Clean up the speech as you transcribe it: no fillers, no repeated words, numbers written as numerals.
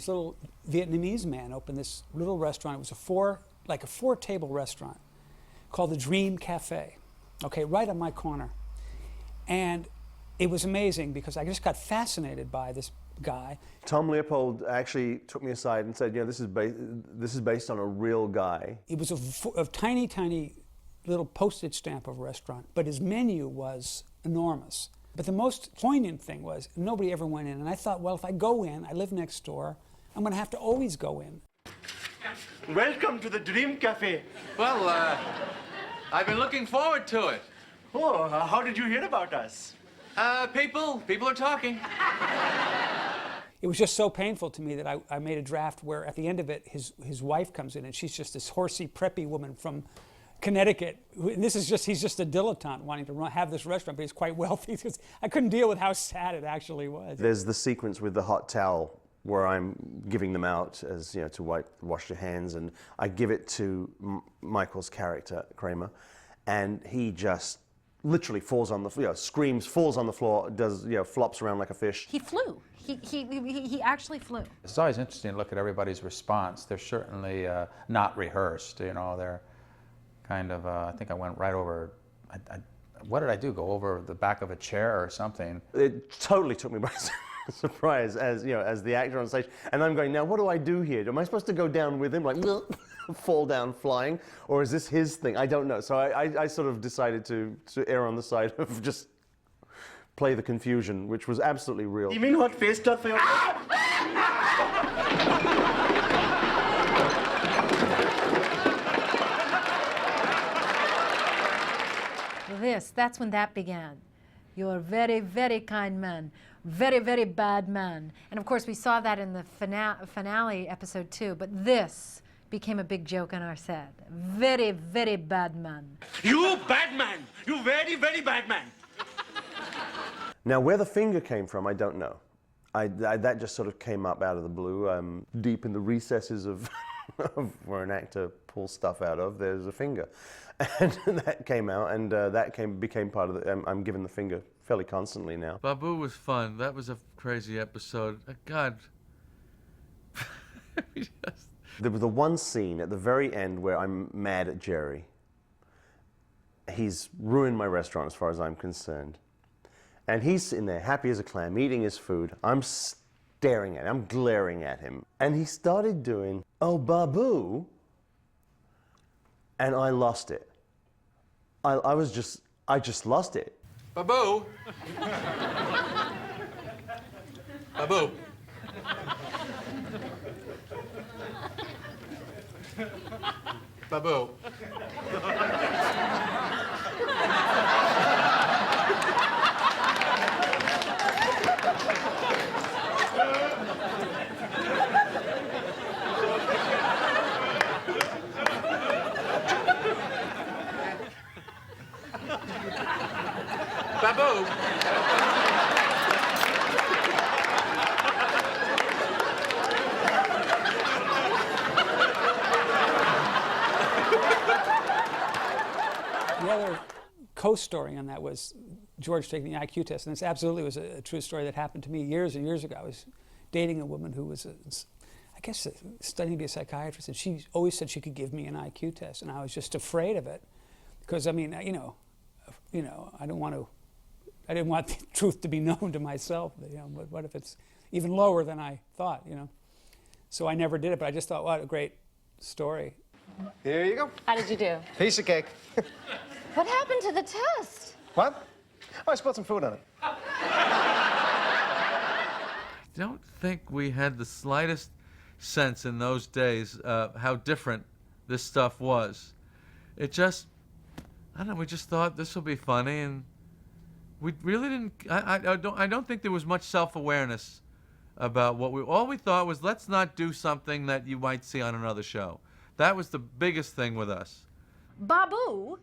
this little Vietnamese man opened this little restaurant. It was a four-table restaurant called the Dream Cafe, okay, right on my corner. And it was amazing because I just got fascinated by this guy. Tom Leopold actually took me aside and said, this is based on a real guy. It was a tiny, tiny little postage stamp of a restaurant, but his menu was enormous. But the most poignant thing was nobody ever went in. And I thought, well, if I go in, I live next door, I'm going to have to always go in. Welcome to the Dream Cafe. Well, I've been looking forward to it. Oh, how did you hear about us? People are talking. It was just so painful to me that I made a draft where at the end of it, his wife comes in and she's just this horsey, preppy woman from Connecticut. And he's just a dilettante wanting to have this restaurant, but he's quite wealthy. I couldn't deal with how sad it actually was. There's the sequence with the hot towel where I'm giving them out as, to wash your hands, and I give it to Michael's character, Kramer, and he just literally falls on the floor, screams, falls on the floor, does, flops around like a fish. He flew. He actually flew. It's always interesting to look at everybody's response. They're certainly not rehearsed, they're kind of, I think I went right over, what did I do, go over the back of a chair or something? It totally took me by surprise as, as the actor on stage. And I'm going, now what do I do here? Am I supposed to go down with him, like, fall down flying? Or is this his thing? I don't know. So I sort of decided to err on the side of just play the confusion, which was absolutely real. You mean what face stuff for your... That's when that began. You're a very, very kind man. Very, very bad man. And of course, we saw that in the finale episode 2, but this became a big joke on our set. Very, very bad man. You bad man! You very, very bad man! Now, where the finger came from, I don't know. That just sort of came up out of the blue. Deep in the recesses of where an actor pulls stuff out of, there's a finger. And that came out, and became part of the... I'm given the finger fairly constantly now. Babu was fun. That was a crazy episode. God. There was the one scene at the very end where I'm mad at Jerry. He's ruined my restaurant as far as I'm concerned. And he's sitting there, happy as a clam, eating his food. I'm staring at him, I'm glaring at him. And he started doing, "Oh, Babu," and I lost it. I just lost it. Babu. Babu. Babu. Babu. The other co-story on that was George taking the IQ test, and this absolutely was a true story that happened to me years and years ago. I was dating a woman who was, I guess, studying to be a psychiatrist, and she always said she could give me an IQ test, and I was just afraid of it, because I mean, I didn't want the truth to be known to myself. But what if it's even lower than I thought? So I never did it, but I just thought, what a great story. Here you go. How did you do? Piece of cake. What happened to the test? What? Oh, I spilled some food on it. I don't think we had the slightest sense in those days how different this stuff was. It just, I don't know, we just thought this will be funny, and we really didn't, I don't think there was much self-awareness about all we thought was, let's not do something that you might see on another show. That was the biggest thing with us. Babu